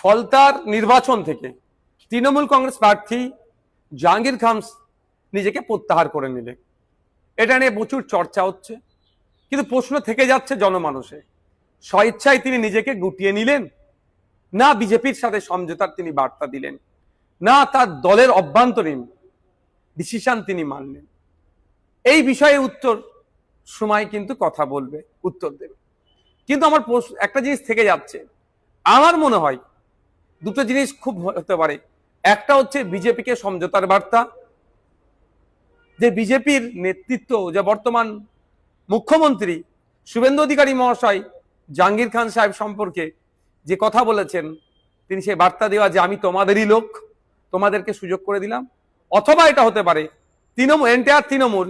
ফলতার নির্বাচন থেকে তৃণমূল কংগ্রেস প্রার্থী জাহাঙ্গীর খান নিজেকে প্রত্যাহার করে নিলেন। এটা নিয়ে প্রচুর চর্চা হচ্ছে, কিন্তু প্রশ্ন থেকে যাচ্ছে জনমানসে, স্বেচ্ছায় তিনি নিজেকে গুটিয়ে নিলেন, না বিজেপির সাথে সমঝোতার তিনি বার্তা দিলেন, না তার দলের অভ্যন্তরীণ ডিসিশন তিনি মানলেন। এই বিষয়ে উত্তর সময় কিন্তু কথা বলবে, উত্তর দেবে। কিন্তু আমার একটা জিনিস থেকে যাচ্ছে, আমার মনে হয় দুটো জিনিস খুব হতে পারে। একটা হচ্ছে বিজেপিকে সমঝোতার বার্তা, যে বিজেপির নেতৃত্ব, যে বর্তমান মুখ্যমন্ত্রী শুভেন্দু অধিকারী মহাশয় জাহাঙ্গীর খান সাহেব সম্পর্কে যে কথা বলেছেন, তিনি সেই বার্তা দেওয়া যে আমি তোমাদেরই লোক, তোমাদেরকে সুযোগ করে দিলাম। অথবা এটা হতে পারে এন্টায়ার তৃণমূল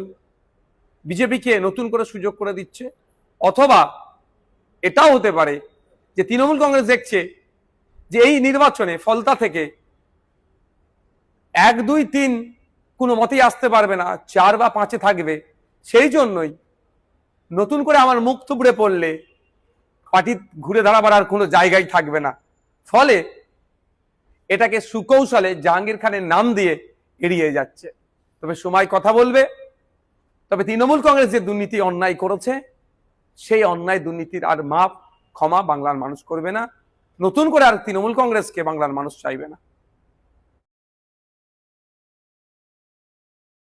বিজেপিকে নতুন করে সুযোগ করে দিচ্ছে। অথবা এটাও হতে পারে যে তৃণমূল কংগ্রেস দেখছে যে এই নির্বাচনে ফলতা থেকে 1, 2, 3 কোনো মতেই আসতে পারবে না, 4 বা 5-এ থাকবে। সেই জন্যই নতুন করে আমার মুখ থুবড়ে পড়লে পার্টি ঘুরে দাঁড়াবার আর কোনো জায়গায় থাকবে না। ফলে এটাকে সুকৌশলে জাহাঙ্গীর খানের নাম দিয়ে এড়িয়ে যাচ্ছে। তবে সময় কথা বলবে। তবে তৃণমূল কংগ্রেস যে দুর্নীতি অন্যায় করেছে, সেই অন্যায় দুর্নীতির আর মাপ ক্ষমা বাংলার মানুষ করবে না। নতুন করে আর তৃণমূল কংগ্রেসকে বাংলার মানুষ চাইবে না।